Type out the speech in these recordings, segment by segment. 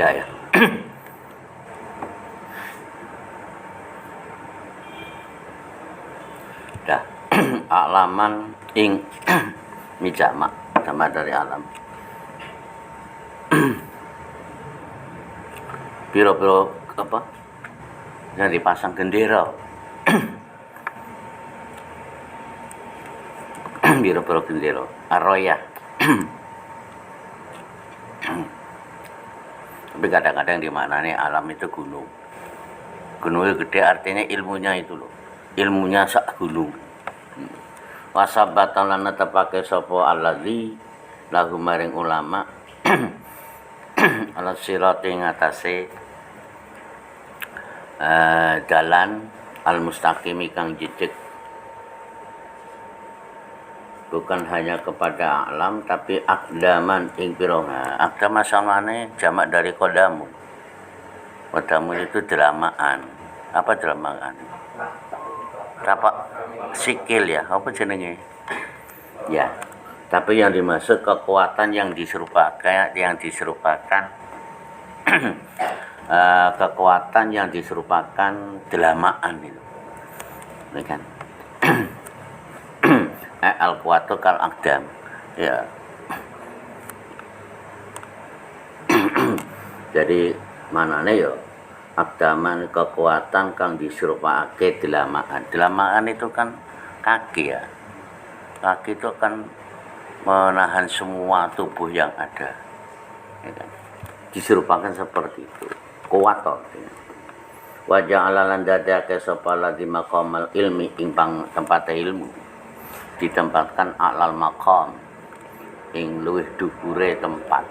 Ya. Dah. Alaman ing mijamak sama dari alam. Piro-piro apa? Yang dipasang gendera. Piro-piro gendera. Arroya. Tapi kadang-kadang di mana nih alam itu gunung. Gunungnya gede artinya ilmunya itu loh. Ilmunya sak gunung. Wasabatan lan netepake sapa allazi lahu maring ulama ala sirati ngatasé dalan al mustaqim kang jejeg. Bukan hanya kepada alam tapi akdaman ing pironga. Akdam asalane jamak dari kodamu. Kodamu itu delamaan. Apa delamaan? Tapak sikil ya, apa jenenge? Ya. Tapi yang dimaksud kekuatan yang diserupakan kekuatan yang diserupakan delamaan itu. Ini kan. Al-quwatu kal akdam ya. Jadi manane ya akdaman kekuatan kang diserupake delamaan. Delamaan itu kan kaki ya. Kaki itu kan menahan semua tubuh yang ada ya kan? Diserupakan seperti itu. Kuat toh. Wa ja'ala lan dadake sapa ladzi maqamal ilmi ing tempat ilmu. Ditempatkan alal maqam ing luwih dhuwure tempat.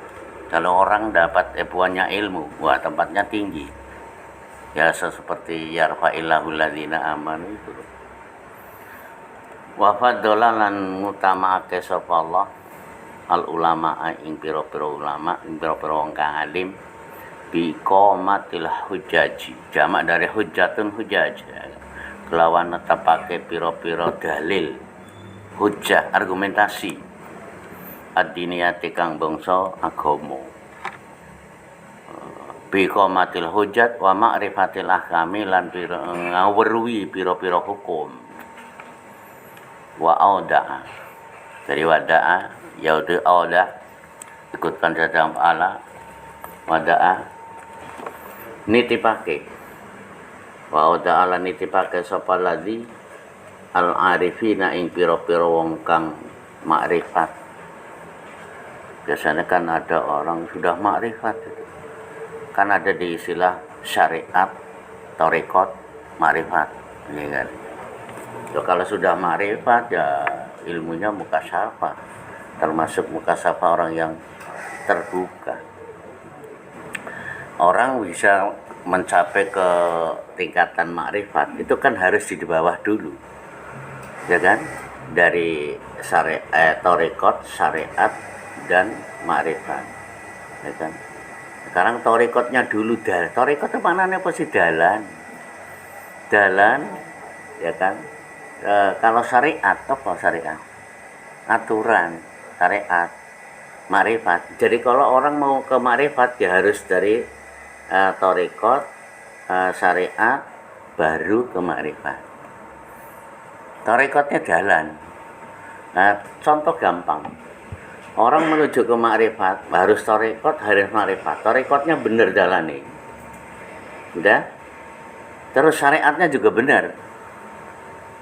Kalau orang dapat buahnya ilmu, wah tempatnya tinggi. Ya seperti yarfa'illahu alladzina amanu itu. Wa faddola lan ngutamake sapa Allah al ulama ing pira-pira ulama, ing pira-pira wong kang alim bi qomatil hujaji. Jamak dari hujjatun hujaj. Kelawan netepake pira-pira dalil hujjah argumentasi ad-diniyati kang bangsa agama bi qomatil hujjat wa ma'rifatil ahkami lan ngawruhi pira-pira hukum wa auda'a dari wada'a yaudu auda ikutkan dalam ala wada'a nitipake wa auda'a lan nitipake sapa ladzi al-arifina ing pira-pira wong kang makrifat. Biasanya kan ada orang sudah makrifat itu. Kan ada di istilah syariat, tarekat, makrifat. Ini kan. So, kalau sudah makrifat ya ilmunya mukasyafah. Termasuk mukasyafah orang yang terbuka. Orang bisa mencapai ke tingkatan makrifat itu kan harus di bawah dulu. Ya kan, dari tarekat, syariat dan makrifat, ya kan. Sekarang torikotnya dulu torikot itu maknanya apa sih? Dalan ya kan. Kalau syariat apa syariat? Aturan syariat, makrifat. Jadi kalau orang mau ke makrifat ya harus dari torikot, syariat, baru ke makrifat. Torikotnya jalan. Nah, contoh gampang. Orang menuju ke makrifat harus torikot, harus makrifat. Torikotnya benar jalan nih. Udah? Terus syariatnya juga benar.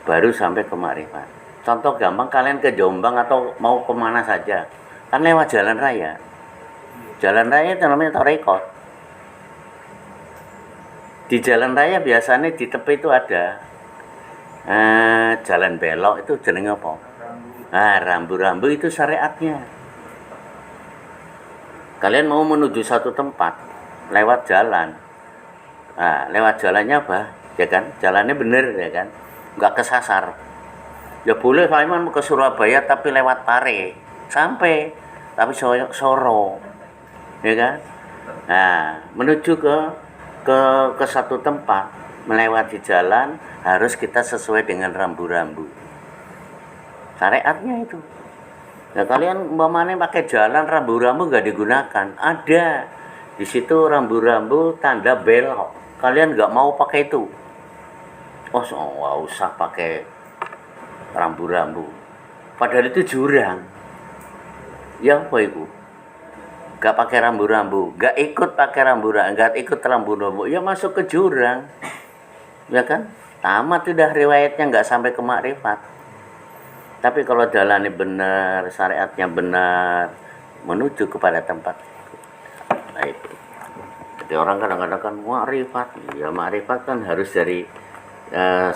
Baru sampai ke makrifat. Contoh gampang, kalian ke Jombang atau mau kemana saja, kan lewat jalan raya. Jalan raya itu namanya torikot. Di jalan raya biasanya di tepi itu ada jalan belok, itu jenenge apa? Rambu-rambu itu syariatnya. Kalian mau menuju satu tempat lewat jalan. Lewat jalannya apa? Ya kan? Jalannya bener ya kan? Enggak kesasar. Ya boleh Saiman mau ke Surabaya tapi lewat Pare. Sampai tapi Soro. Ya kan? Nah, menuju ke satu tempat melewati jalan harus kita sesuai dengan rambu-rambu. Syariatnya itu. Nah, kalian umpamanya pakai jalan rambu-rambu nggak digunakan. Ada di situ rambu-rambu tanda belok. Kalian nggak mau pakai itu. Oh, nggak usah pakai rambu-rambu. Padahal itu jurang. Ya apa itu? Nggak pakai rambu-rambu, nggak ikut pakai rambu-rambu, nggak ikut rambu-rambu. Ya masuk ke jurang. Ya kan? Tamat udah riwayatnya, nggak sampai ke makrifat. Tapi kalau jalannya benar, syariatnya benar, menuju kepada tempat. Nah itu. Jadi orang kadang-kadang kan makrifat. Ya makrifat kan harus dari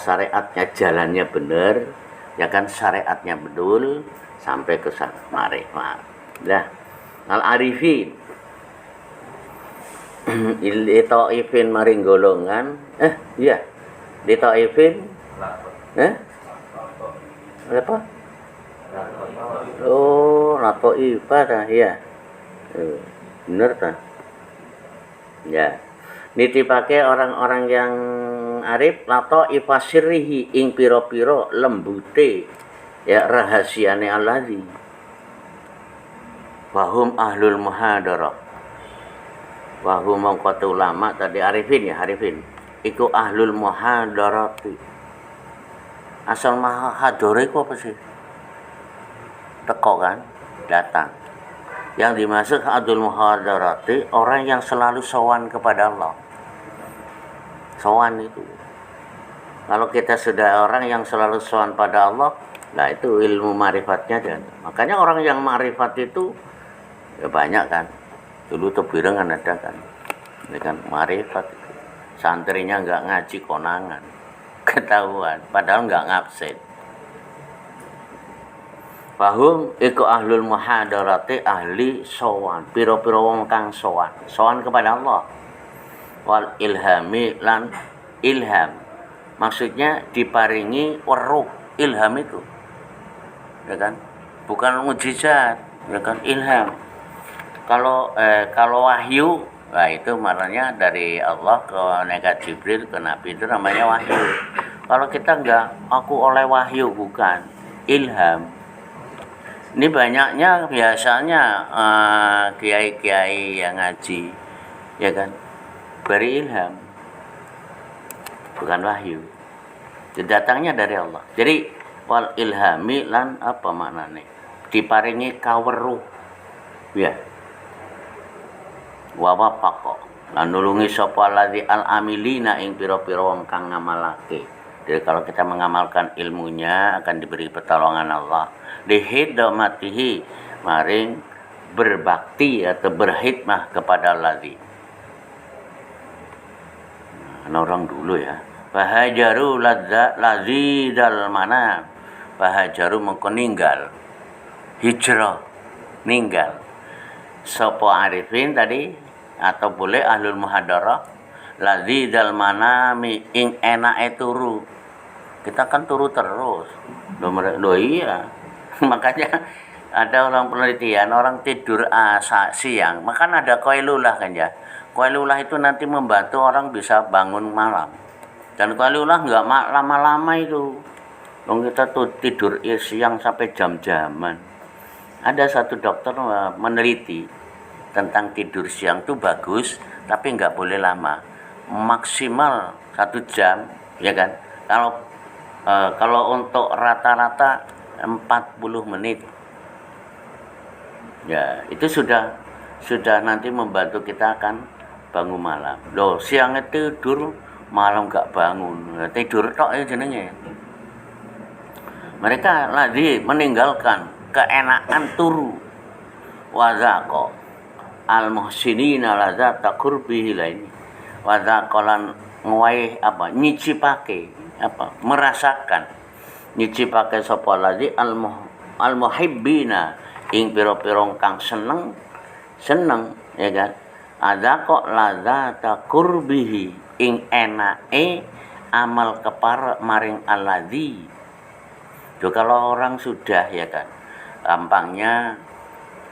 syariatnya, jalannya benar, ya kan, syariatnya betul sampai ke makrifat. Nah, al-arifin li ta'ifin maring golongan iya li ta'ifin apa? Oh, lato ibadah ya. Bener ta? Ya. Nitipake orang-orang yang arif lato ifasirihi ing piro-piro lembute ya rahasiane allazi. Wahum ahlul muhadarah. Wahum mengkota ulama tadi arifin ya, arifin. Iku ahlul muhadarati. Asal muhadarah itu apa sih? Teko kan, datang. Yang dimaksud ahlul muhadarati orang yang selalu sowan kepada Allah. Sowan itu. Kalau kita sudah orang yang selalu sowan pada Allah, nah itu ilmu marifatnya dan makanya orang yang marifat itu ya banyak kan. Dulu Tebireng kan ada kan. Ini kan marifat itu. Santrinya enggak ngaji konangan. Ketahuan, padahal enggak ngabsen. Fahum iku ahlul muhadarati ahli sowan. Piro-piro wong kang sowan. Sowan kepada Allah. Wal ilhami lan ilham. Maksudnya diparingi weruh, ilham itu. Ya kan? Bukan mukjizat, ya kan, ilham. Kalau wahyu, nah itu maknanya dari Allah ke malaikat Jibril ke Nabi, itu namanya wahyu. Kalau kita enggak, aku oleh wahyu, bukan ilham. Ini banyaknya biasanya kiai-kiai yang ngaji, ya kan, beri ilham, bukan wahyu. Datangnya dari Allah. Jadi wal ilhami lan apa maknanya? Diparingi kaweruh, ya. Wa wafaqa lan nulungi sapa ladzi al amilina ing pira-pira wong kang ngamalake. Jadi kalau kita mengamalkan ilmunya akan diberi pertolongan Allah. Lihidmatihi maring berbakti atau berkhidmah kepada ladzi. Nah, orang dulu ya. Fahajaru ladzi dal mana. Fahajaru mengko ninggal. Hijrah ninggal. Sopo arifin tadi atau boleh ahlul muhadarah ladzi dal manami ing enake turu. Kita kan turu terus. Loh iya. Makanya Ada orang penelitian, orang tidur siang, maka ada qailulah kan ya. Qailulah itu nanti membantu orang bisa bangun malam. Dan qailulah nggak lama-lama itu. Dong kita tuh tidur siang sampai jam-jaman. Ada satu dokter meneliti tentang tidur siang itu bagus, tapi nggak boleh lama. Maksimal 1 jam, ya kan? Kalau untuk rata-rata 40 menit. Ya, itu sudah nanti membantu kita akan bangun malam. Loh, siangnya tidur, malam nggak bangun. Tidur tok ya jenenge. Mereka lagi meninggalkan keenakan turu. Wazaqo al-muhsinina ladzata qurbihi laini. Wazaqolan nguwai nyicipake merasakan nyicipake sapa lagi al-muhibbina ing pira-pira kang seneng ya kan. Adzaqo ladzata qurbihi ing enake amal kepara maring alladzi. Kalau orang sudah ya kan, gampangnya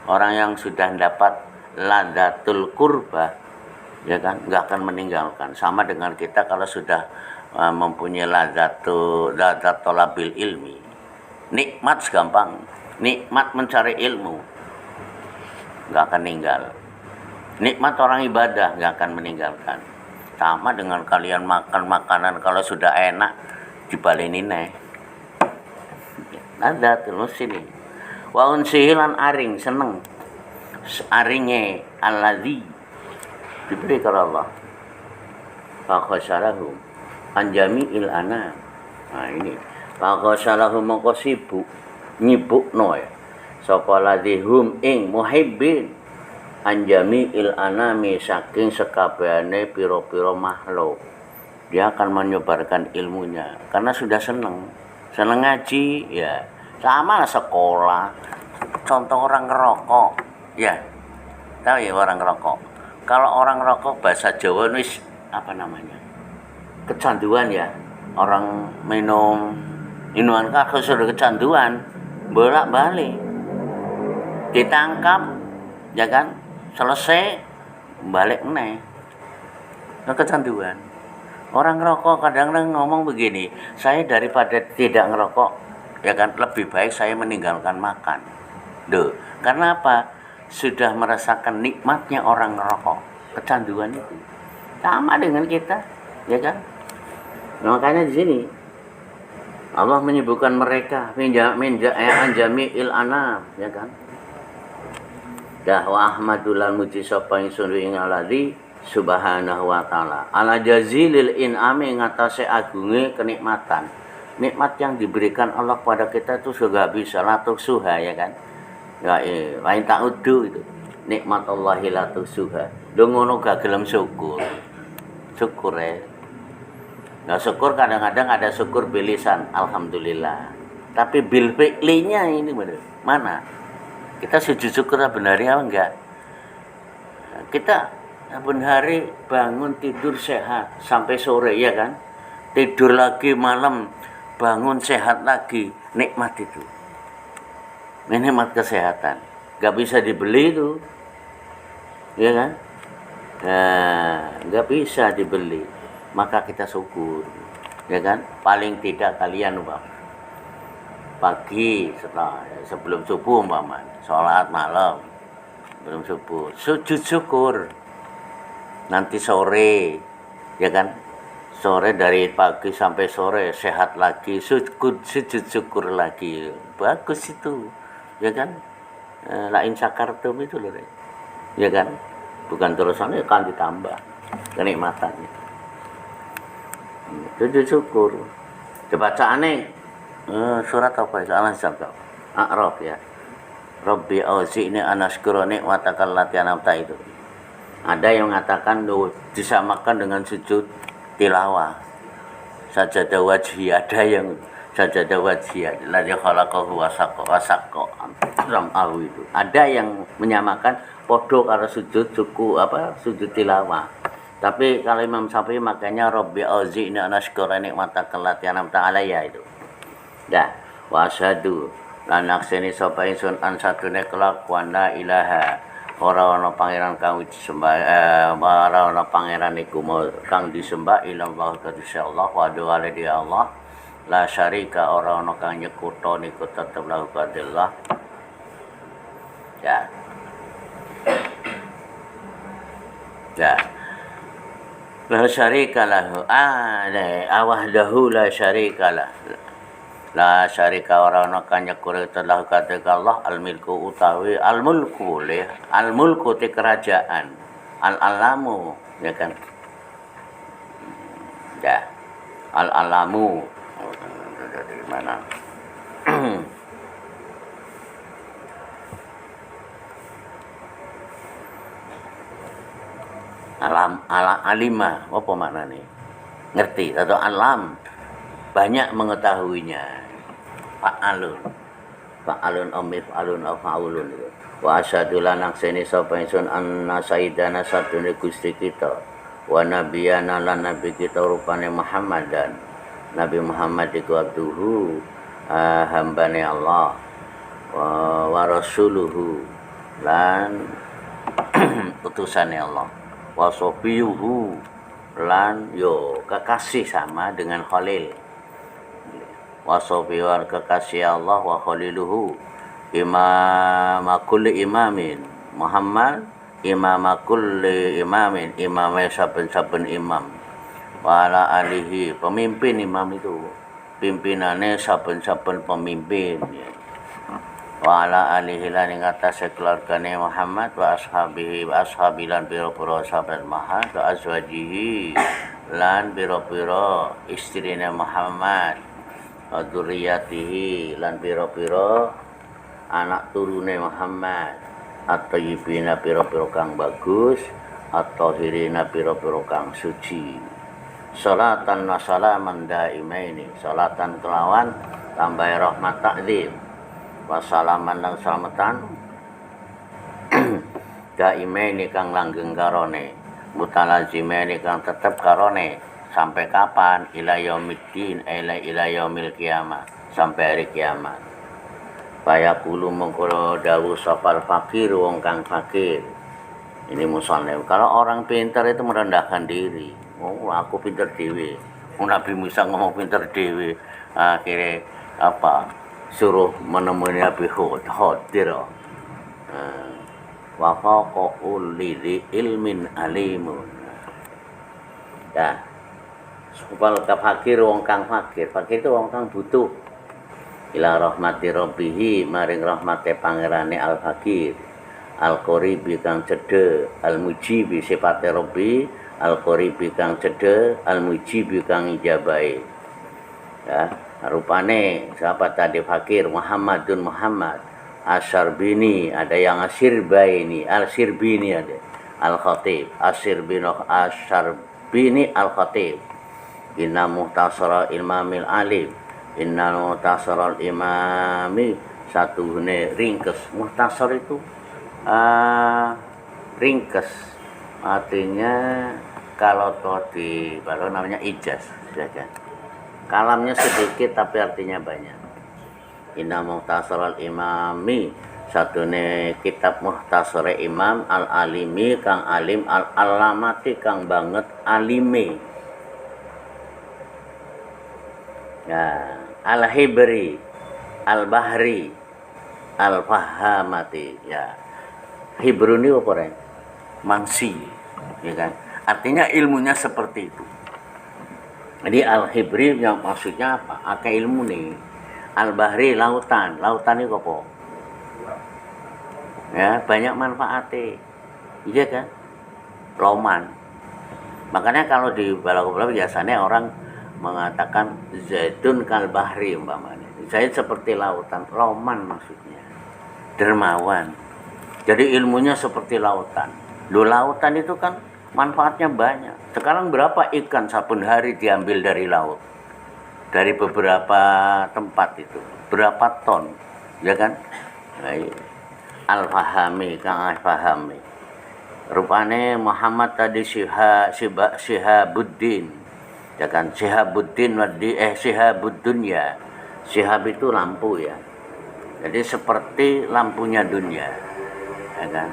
orang yang sudah dapat ladzatul qurbah ya kan, nggak akan meninggalkan. Sama dengan kita kalau sudah mempunyai ladzat thalabil ilmi, nikmat segampang nikmat mencari ilmu, nggak akan ninggal. Nikmat orang ibadah nggak akan meninggalkan. Sama dengan kalian makan makanan kalau sudah enak dibaleni neh. Ada terus sini. Wa unsihilan aring seneng. Aringe alladzi diberi kalau Allah. Fa khasyarahum anjami'il ana. Nah ini. Fa khasyarahum mongko sibuk nyibukno ya. Sapa ladhihum ing muhibbin anjami'il anami saking sekabehane pira-pira makhluk. Dia akan menyebarkan ilmunya karena sudah seneng ngaji ya. Sama lah sekolah. Contoh orang ngerokok ya, tahu ya orang ngerokok. Kalau orang ngerokok bahasa Jawa wis apa namanya, kecanduan ya. Orang minuman kalau sudah kecanduan bolak-balik ditangkap ya kan, selesai balik meneh kecanduan. Orang ngerokok kadang-kadang ngomong begini, saya daripada tidak ngerokok ya kan, lebih baik saya meninggalkan makan. Duh, karena apa? Sudah merasakan nikmatnya orang ngerokok, kecanduan itu. Sama dengan kita, ya kan? Makanya di sini Allah menyebutkan mereka anjami'il anam, ya kan? Dah wa ahmadul muji sapa ingsun ing alladzi subhanahu wa ta'ala ala jazilil in'ami ngatasé agunge kenikmatan. Nikmat yang diberikan Allah pada kita itu sudah bisa latuk suha ya kan. Ya lain tak udu itu. Nikmat Allahi latuk suha. Do ngono gak gelem syukur. Syukur ya. Nah syukur kadang-kadang ada syukur bilisan alhamdulillah. Tapi bil fi'linya ini mana? Kita sujud syukur benarnya apa enggak? Kita saben hari bangun tidur sehat sampai sore ya kan. Tidur lagi malam bangun sehat lagi, nikmat itu. Nikmat kesehatan. Gak bisa dibeli itu. Ya kan? Nah, gak bisa dibeli. Maka kita syukur. Ya kan? Paling tidak kalian pagi sebelum subuh sholat malam sebelum subuh sujud syukur. Nanti sore ya kan, sore dari pagi sampai sore sehat lagi, sujud syukur lagi, bagus itu ya kan. Lain sakartum itu loh ya kan, bukan terusannya kan ditambah kenikmatannya. Sujud syukur bacaannya surat apa itu? Al-Ahzab, A'raf ya. Rabbi auzi'ni an ashkura ni'matakal lati an'amta itu. Ada yang mengatakan disamakan dengan sujud tilawah. Sajadah wajhi, ada yang sajadah wajhi, ladzi khalaqahu wa saqqa ram'ahu itu. Ada yang menyamakan podo karo sujud sujud tilawah. Tapi kalau Imam Syafi'i makanya Rabbi auzi'ni an ashkura ni'matakal lati an'amta alayya itu. Dah, wa asyhadu lan nakseni sapa ingsun an satune kelakuan la ilaha ora ana pangeran kang disembah ora ana pangeran iku kang disembah ilallah kadhi Allah wa doa di Allah la syarika ora ana kang nyekuto niku tetep lahu kadillah ya ya la syarika lahu wahdahu la syarika lahu la syarika ora ana kang nyekure telah kadhe Allah al milku utawi al mulku le al mulku te kerajaan al alamu ya kan ya al alamu dari mana alam ala alima apa maknane ngerti atau alam banyak mengetahuinya fa'alun omif alun afaulun wa asyhadu lan akseni sapa ingsun anna sayyidana satune Gusti kita wa nabiyana lan nabi kita rupane Muhammad dan Nabi Muhammad iku abduhu hambane Allah wa rasuluhu lan utusane Allah wa sofiyuhu lan yo kekasih sama dengan Khalil wa sofiwar kekasih Allah wa khaliluhu imam kulli imamin Muhammad imam kulli imamin imamnya saben-saben imam wa ala alihi pemimpin imam itu pimpinannya saben-saben pemimpin wa ala alihi lan ing atase keluargane Muhammad wa ashabihi wa ashabilan pira-pira sahabat Muhammad wa azwajihi lan pira-pira istrine Muhammad dzurriyyatihi lan pira-pira anak turune Muhammad at-thayyibina pira-pira kang bagus at-thahirina pira-pira kang suci salatan wa salaman daimaini salatan kelawan tambah rahmat takzim wa salaman lan salamatan daimaini kang langgeng karone mutalazimaini kang tetep karone sampai kapan ila yaumiddin ila yaumil kiamah sampai hari kiamat bayaqulu mengko dawuh safal fakir wong kang fakir ini musannif kalau orang pintar itu merendahkan diri aku pintar dewe Nabi Musa ngomong pintar dewe akhirnya apa suruh menemui Nabi Khadir wa faqa ulli ilmin alimun ya supaya fakir wong kang fakir itu wong kang butuh ila rahmati rabbihi maring rahmate pangerane al fakir al qaribi kang cedhe al mujibi sifate rabbi al qaribi kang cedhe al mujibi kang ijabahi ya rupane siapa tadi fakir Muhammadun Muhammad asyarbini ada yang asyirbaini al sirbini ada al khatib asyrbino asyarbini al khatib inna muhtasara imamil alim inna muhtasara imami satuhune ringkes muhtasar itu ringkes artinya kalau di baru namanya ijaz ya kan kalamnya sedikit tapi artinya banyak inna muhtasara imami satune kitab muhtasara imam al alimi kang alim al alamati kang banget alime ya al-hibri al-bahri al-fahamati ya hibru ini apa ya mangsi ya kan artinya ilmunya seperti itu jadi al-hibri yang maksudnya apa akeh ilmu nih al-bahri lautan ini apa ya banyak manfaatnya iya kan loman makanya kalau di balaghah biasanya orang mengatakan zaidun kal bahri umpamanya. Zaid seperti lautan, loman maksudnya. Dermawan. Jadi ilmunya seperti lautan. Lautan itu kan manfaatnya banyak. Sekarang berapa ikan saben hari diambil dari laut? Dari beberapa tempat itu. Berapa ton? Ya kan? Al-Fahami, Kang Al-Fahami. Rupane Muhammad tadi Syihabuddin. Ya kan Syihabuddin Syihabuddin ya. Syihab itu lampu ya. Jadi seperti lampunya dunia, ya kan?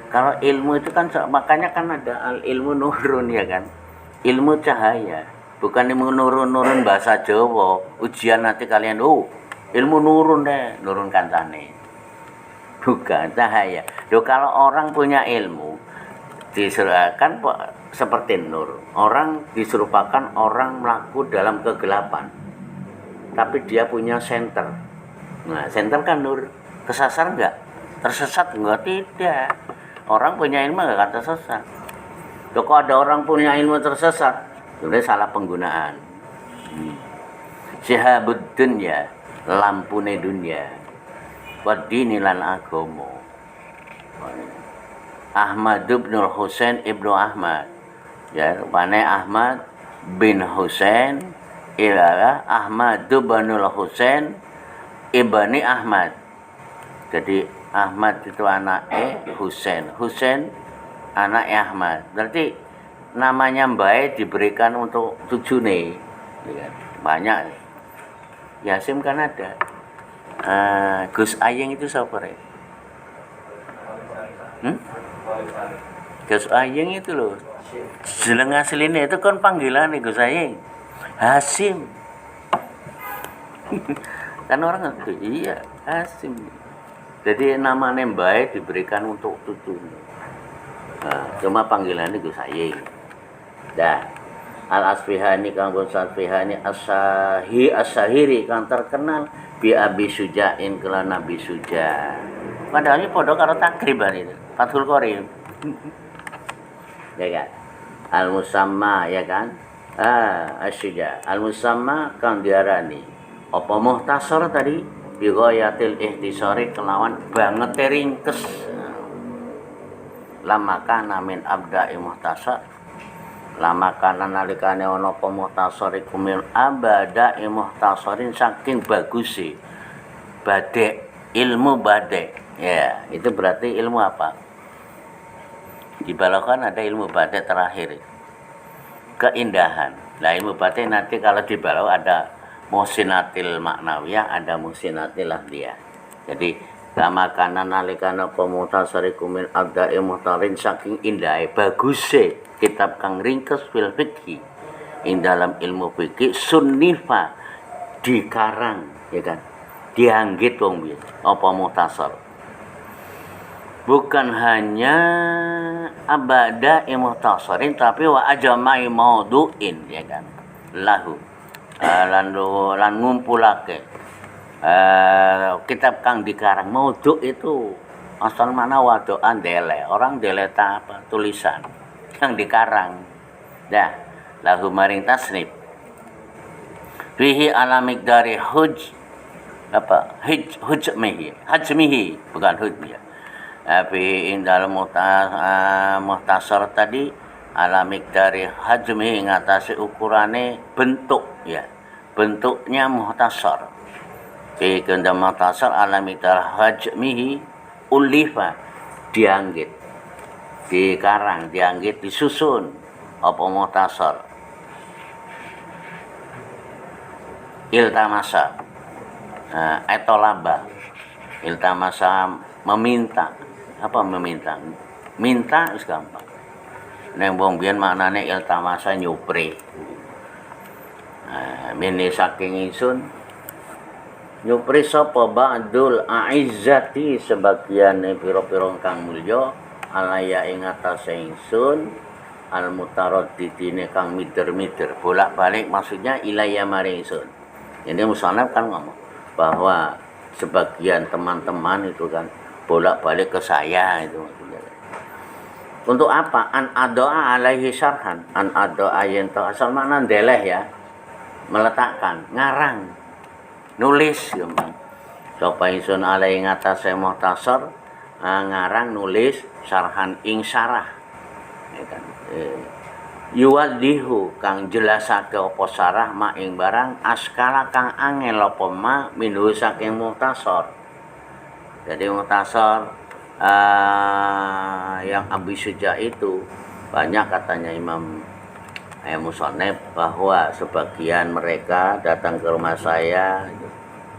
Kalau ilmu itu kan makanya kan ada al ilmu nurun, ya kan? Ilmu cahaya, bukan ilmu nurun bahasa Jawa. Ujian nanti kalian, ilmu nurun deh, nurun kancane. Bukan cahaya. Loh, kalau orang punya ilmu diserahkan seperti nur. Orang diserupakan orang melaku dalam kegelapan. Tapi dia punya senter. Nah, senter kan nur. Kesasar enggak? Tersesat enggak? Tidak. Orang punya ilmu enggak akan tersesat. Loh, kok ada orang punya ilmu tersesat? Sebenarnya salah penggunaan. Syihabud dunya, lampune dunya. Wadini lan agomo. Ahmad bin Husain ibnu Ahmad, ya rupane Ahmad bin Husain ialah Ahmad bin Husain ibni Ahmad. Jadi Ahmad itu anaknya Husain, Husain anaknya Ahmad. Berarti namanya Mbae diberikan untuk tujune, ya, banyak. Yasim kan ada. Gus Ayeng itu siapa ya? Gus Ayeng itu loh. Jeneng aslinya itu kan panggilan nih Gus Ayeng. Hasim. Kan orang ngerti, iya Hasim. Jadi namanya Mbae diberikan untuk cucu. Nah, cuma panggilannya Gus Ayeng. Dah. Al-Asfihani kang Gus Asfihani as-Sahiri kang terkenal bi Abi Sujain kelan Nabi Suja. Padahal ini podo karo takriban itu. Fathul Qorib. Ya kan? Al-Musamma, ya kan? As-Suja. Al-Musamma kang diarani apa muhtasar tadi bi ghayatil ihtisari kelawan banget ringkes. Lama kana min abda'i muhtasar. Lama kana nalikane ana apa muhtasar iku min abada'i muhtasarin saking baguse badek ilmu badek. Ya, itu berarti ilmu apa? Di balaghah ada ilmu badek terakhir. Keindahan. Nah, ilmu badek nanti kalau di balaghah ada musinatil maknawiyah, ada musinatil lahdiyah. Jadi lama kana nalikane apa muhtasar iku min abda'i muhtarin saking indahe baguse kitab kang ringkes fil fikhi ing dalam ilmu fikih sunnifa dikarang, ya kan, dianggit wong biyen apa muhtasar. Bukan hanya abada muhtasarin tapi wa ajmai mauduin, ya kan, lahu lan ngumpulake kitab kang dikarang. Maudhu itu asal mana wadoan dele, orang dele apa tulisan yang dikarang. Dah, lahu maring tasnif. Fihi ala miqdari hajmihi, bukan hujmihi. Fihi indal muhtasar tadi ala miqdari hajmihi ngatasi ukurane bentuk, ya. Bentuknya muhtasar. Fihi indal muhtasar ala miqdari hajmihi ulifa dianggit. Dikarang, dianggit, disusun apa muhtasar. Iltamasa, etolaba, iltamasa meminta. Apa meminta? Minta is gampang. Neng wong biyen maknane iltamasa nyupri. Mene saking ingsun nyupri sapa ba'dul aizzati sebagian pira-pira kang mulya alaya ing atase ingsun al mutaraddidine kang mider-mider bolak-balik, maksudnya ilaya maring ingsun. Ini musannaf kan ngomong bahwa sebagian teman-teman itu kan bolak-balik ke saya itu maksudnya. Untuk apa? An adoa alaihi syarhan. An adoa yen to asal makna ndeleh, ya. Meletakkan, ngarang, nulis gampang. Sapa ingsun alaihi ngatase muhtasar ngarang nulis syarhan ing syarah, ya kan. Yuwaddihu kang jelasake apa syarah ma ing barang askala kang angel apa ma minhu saking muhtasar. Jadi muhtasar yang Abi Suja itu banyak katanya Imam Musannaf bahwa sebagian mereka datang ke rumah saya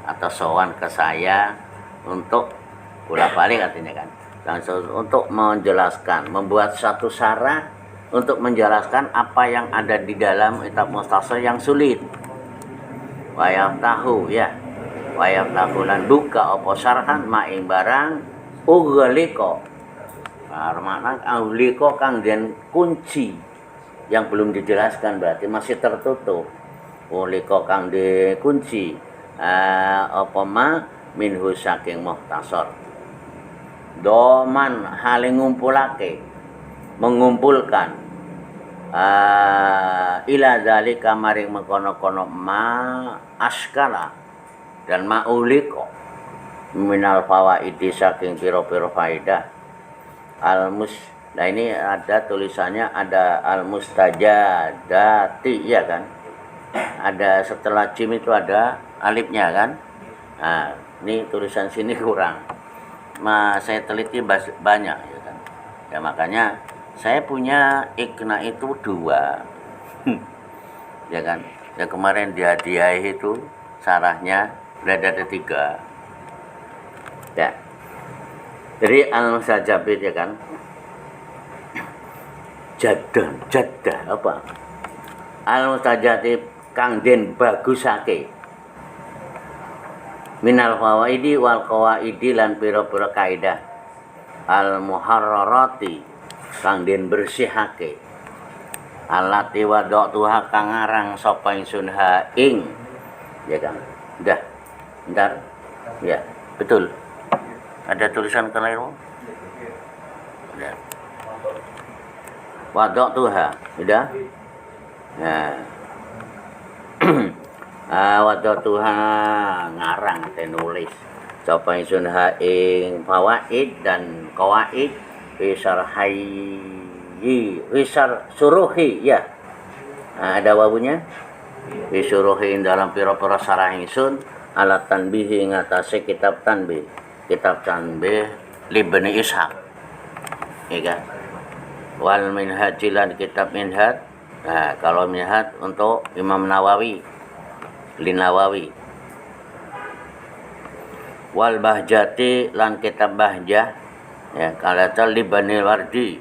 atau sowan ke saya untuk bolak-balik artinya kan, langsung untuk menjelaskan, membuat satu syarah untuk menjelaskan apa yang ada di dalam kitab Mukhtasar yang sulit. Wayaf tahu ya, wayaf tahu lan buka apa syarhan maing barang ughliqa. Makna ughliqa kang den kunci yang belum dijelaskan berarti masih tertutup. Ughliqa kang dikunci apa ma minhu saking Mukhtasar. Doman hale ngumpulake, mengumpulkan ila zalika maring mengkono-kono ma askala dan ma uliko minal fawaidi saking piro-piro faidah nah ini ada tulisannya, ada al mustajadati ya kan, ada setelah jim itu ada alifnya kan. Nah ini tulisan sini kurang, saya teliti banyak ya kan, ya makanya saya punya ikna itu 2 ya kan, ya kemarin dihadiahi itu sarahnya berada ada 3 ya. Jadi al-mustajabit ya kan, jadah apa al-mustajabit kang den bagusake minal fawaidi wal qawaidi lan pira-pira kaidah al muharrarati kang den bersihake alati wadatuha kang ngarang sapa ingsun ha ing ya kan. Udah bentar ya, betul ada tulisan keliru udah wadatuha udah nah wadatuha ngarang atau nulis sapa ingsun ha ing fawaid dan qawaid wisar suruhi ya. Nah, ada wabunya wisuruhi dalam pira-pira sarah ingsun alat tanbihi ngatasi kitab tanbih Ibnu Ishaq ya kan, wal minhaj lan kitab minhaj. Nah, kalau minhaj untuk Imam Nawawi Linawawi, wal bahjati lan kitab bahjah ya kalatal libani wardi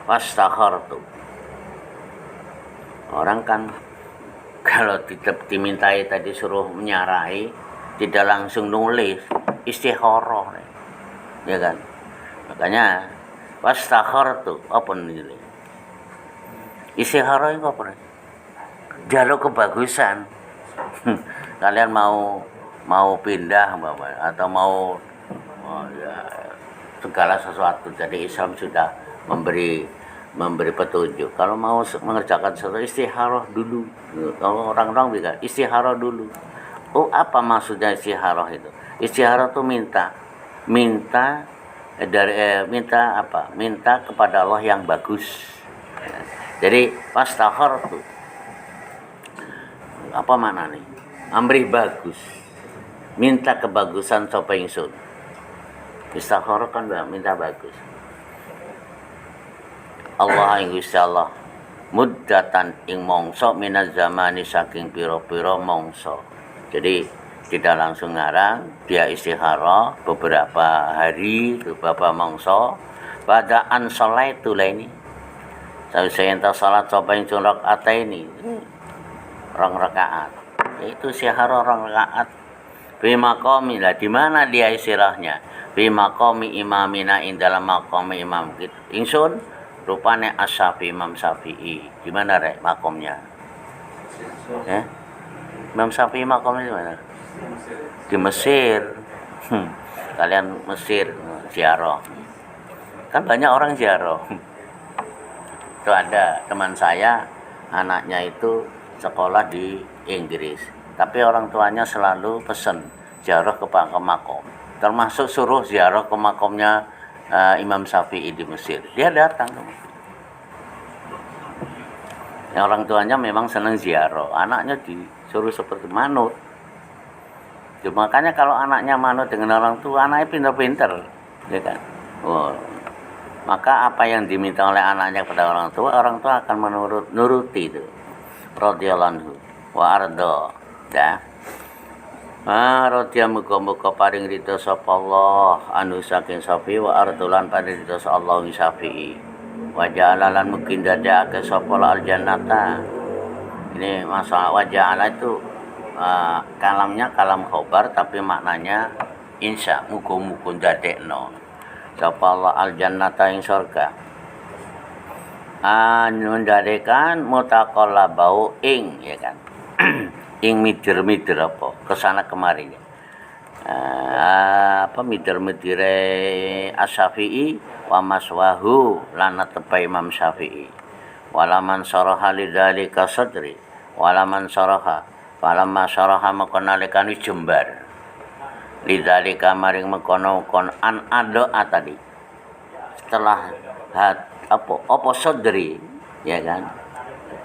wastakhartu. Orang kan kalau dimintai tadi suruh menyarai tidak langsung nulis, istikharah ya kan, makanya wastakhartu apa nih istikharah itu apa? Jaluk kebagusan. Kalian mau pindah atau mau ya, segala sesuatu. Jadi Islam sudah memberi petunjuk. Kalau mau mengerjakan sesuatu istikharah dulu. Kalau orang-orang bilang istikharah dulu. Oh, apa maksudnya istikharah itu? Istikharah itu minta apa? Minta kepada Allah yang bagus. Jadi wastakhartu apa mana nih? Amrih bagus, minta kebagusan sapa ingsun. Istikharah kan minta bagus. Allah ing Gusti Allah muddatan ing mongso minaz zamani saking pira-pira mongso. Jadi tidak langsung ngarang, dia istikharah beberapa hari, beberapa mongso. Badaan salat itu lah ini. Saya entah salat sapa ingsun rakaat ini. 2 rakaat. Itu istikharah 2 rakaat. Fi maqami lah, di mana dia istirahnya? Fi maqami imamina ing dalam maqam imam kita. Ingsun rupane Asy-Syafi'i, Imam Syafi'i. Di mana rek makomnya? Imam Syafi'i makomnya di mana? Di Mesir. Kalian Mesir ziarah. Kan banyak orang ziarah. Itu ada teman saya, anaknya itu sekolah di Inggris. Tapi orang tuanya selalu pesan ziarah ke makom. Termasuk suruh ziarah ke makomnya Imam Syafi'i di Mesir. Dia datang. Ya, orang tuanya memang senang ziarah. Anaknya disuruh seperti manut. Ya, makanya kalau anaknya manut dengan orang tua, anaknya pintar-pintar. Ya kan? Oh. Maka apa yang diminta oleh anaknya kepada orang tua akan nuruti itu. Radhiyallahu anhu wa arda. Dah. Radya muga-muga paring ridho sapa Allah anu saking Syafi'i wa ardulan paring ridho sapa Allah Syafi'i. Wa ja'alalan mungkin dadake sapa al jannata. Ini masalah wa ja'ala itu kalamnya kalam khobar tapi maknanya insya muga-muga dadekno sapa Allah al jannata ing surga. Mendadekan mutaqallabau ing ya kan. Ing midir-midir apa kesana kemari apa midir-midire Asy-Syafi'i wa maswahu lana tepai Imam Syafi'i walaman saraha lidzalika sadri walaman saraha falamma saraha makonalekan jembar lidzalika maring mekono kon an ado tadi setelah apa sadri ya kan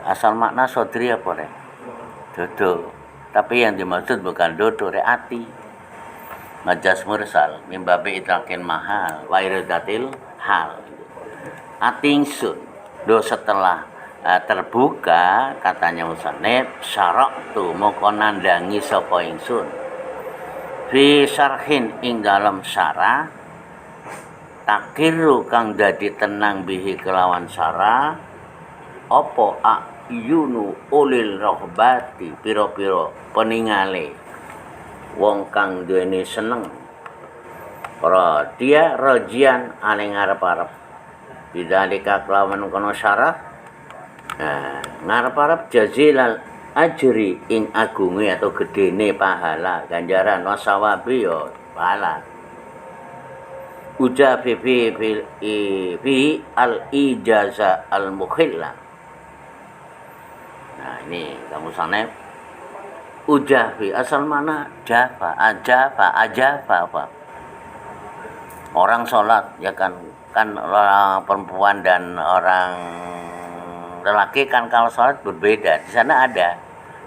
asal makna sadri apa rek dodo, tapi yang dimaksud bukan dodo, ati. Majas mursal, mimbabi itrakin mahal, wairadatil hal. Ati ingsun, do setelah terbuka, katanya musannif, syarok tu moko nandangi sapa ingsun. Fi syarhin ing dalam syarah, takiru kang dadi tenang bihi kelawan syarah, opo yunu ulil rohbati piro-piro peningale wong kang duweni seneng para dia rajian ale ngarep-arep bidzalika kelawan kono syarah ngarep-arep jazilal ajri ing agunge atau gedene pahala ganjaran wasawabi yo pahala uja fi al ijaza al mukhillah. Nah ini kamu sana ujafi asal mana jafa apa orang sholat ya kan orang perempuan dan orang lelaki kan kalau sholat berbeda di sana ada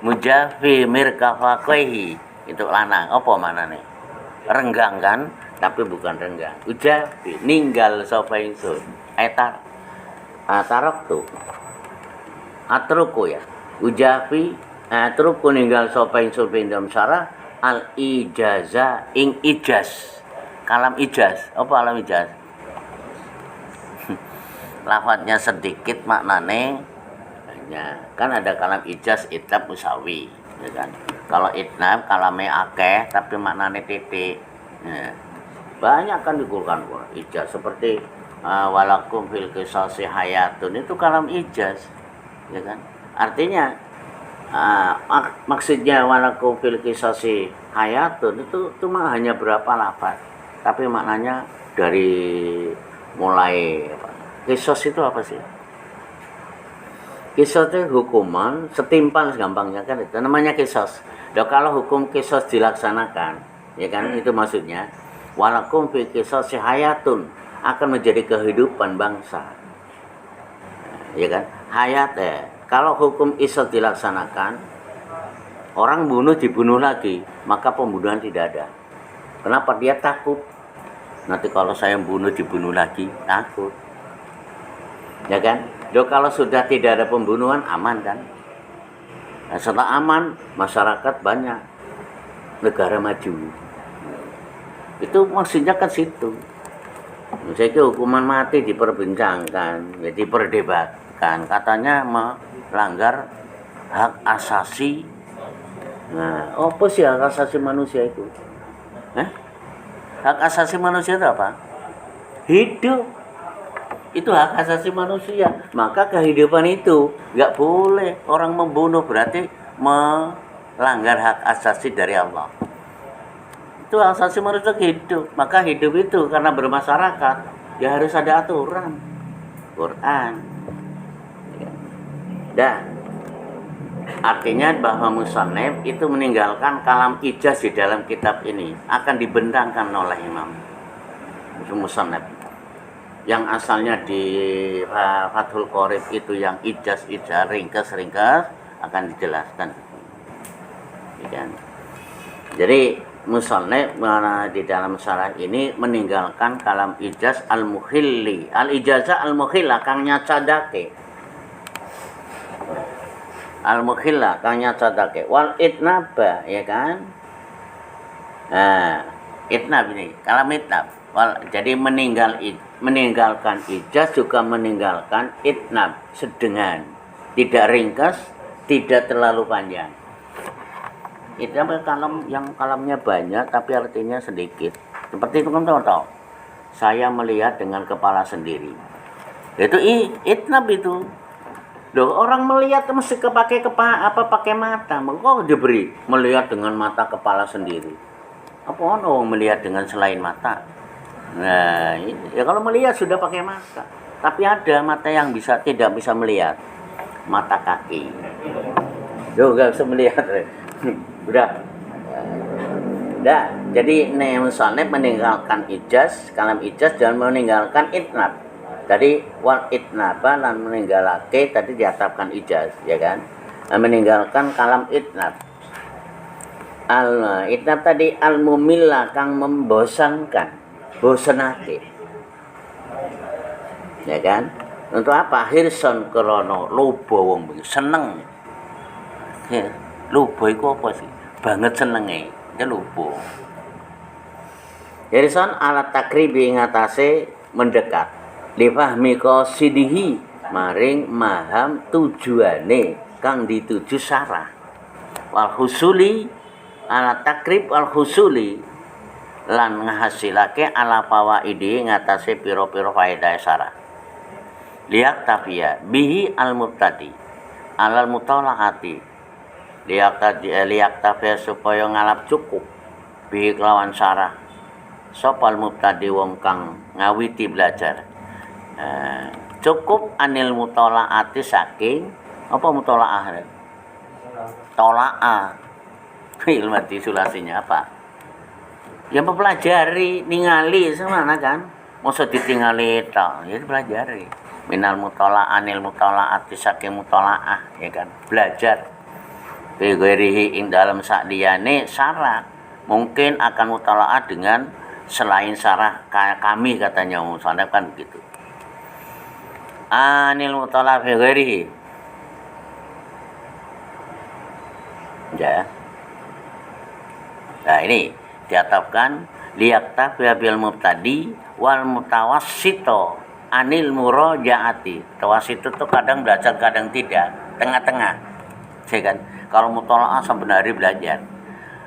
mujafi mirkafaqaihi itu lanang apa mana nih renggang kan tapi bukan renggang ujafi ninggal sapa ingsun tarok tuh atruku ya ujafi atruku ninggal sapa ingsun pindham syarah al ijaza ing ijaz kalam ijaz apa alam ijaz lafadznya sedikit maknane hanya kan ada kalam ijaz itlab usawi ya kan kalau itnab kalame akeh tapi maknane titik ya. Banyak kan digunakan ijaz seperti walakum fil qisasi hayatun itu kalam ijaz ya kan artinya maksudnya walakum fil qisasi hayatun itu cuma hanya berapa lafaz tapi maknanya dari mulai kisos itu apa sih kisos itu hukuman setimpal gampangnya kan itu namanya kisos. Dan kalau hukum kisos dilaksanakan ya kan itu maksudnya walakum fil qisasi hayatun akan menjadi kehidupan bangsa ya kan hayat kalau hukum qisas dilaksanakan orang bunuh dibunuh lagi maka pembunuhan tidak ada. Kenapa? Dia takut nanti kalau saya bunuh dibunuh lagi takut ya kan. Kalau sudah tidak ada pembunuhan aman kan. Nah, setelah aman masyarakat banyak negara maju itu maksudnya kan situ. Misalnya hukuman mati diperbincangkan ya diperdebatkan katanya melanggar hak asasi. Nah, apa sih hak asasi manusia itu? Hak asasi manusia itu apa? Hidup. Itu hak asasi manusia. Maka kehidupan itu nggak boleh orang membunuh berarti melanggar hak asasi dari Allah. Itu hak asasi manusia hidup. Maka hidup itu karena bermasyarakat ya harus ada aturan. Quran. Dan artinya bahwa musannif itu meninggalkan kalam ijaz di dalam kitab ini akan dibentangkan oleh Imam musannif yang asalnya di Fathul Qorib itu yang ijaz ringkas akan dijelaskan ya. Jadi musannif di dalam syarah ini meninggalkan kalam ijaz al-mukhilli al-ijazah al-mukhillah kang nyacadake al-mukhilla kang nyacotake wal itnaba ya kan. Nah, itnab ini kalam itnab jadi meninggalkan ijaz juga meninggalkan itnab sedengan, tidak ringkas, tidak terlalu panjang. Itnab kalam yang kalamnya banyak tapi artinya sedikit. Seperti itu kan tahu. Saya melihat dengan kepala sendiri. Itu itnab itu. Loh, orang melihat mesti pakai mata. Kok diberi melihat dengan mata kepala sendiri? Apa orang melihat dengan selain mata? Nah, ya kalau melihat sudah pakai mata. Tapi ada mata yang tidak bisa melihat. Mata kaki. Loh, enggak bisa melihat. Udah. Jadi musannif meninggalkan ijaz, kalam ijaz dan meninggalkan itnab. Tadi wal itnaba lan meninggalake tadi diatapkan ijaz ya kan, meninggalkan kalam itnab. Al itnab tadi al mumilla kang membosankan, bosenake ya kan. Untuk apa? Hirson krono lobo wong seneng ya, lobo iku apa sih banget senenge ya lobo. Hirson ala takribi ngatase mendekat lifahmi qasidihi maring maham tujuane kang dituju sarah wal husuli ala takrib al husuli lan ngahasilake ala fawaidi ngatasé pira-pira faedah sarah liak tafiya bihi al mubtadi alal mutalaati liak tafiya supaya ngalap cukup bihi kelawan sarah sopal mubtadi wong kang ngawiti belajar. Cukup anil mutolaati saking apa mutolaah? Tolaah. Ilmu disulasinya apa? Ya mempelajari, ningali semana kan? Masa ditingali tok, ya pelajari. Minal mutolaah anil mutolaati saking mutolaah, ya kan? Belajar. Fi ghairihi ing dalam sakdiyane sarah. Mungkin akan mutolaah dengan selain sarah kami katanya musannaf kan begitu. Anil mutala fi ghairihi ya. Nah ini diatapkan liyakta bil mubtadi wal mutawassito anil murajaati. Tawassito itu kadang belajar kadang tidak, tengah-tengah ya kan. Kalau mutalaah sebenarnya belajar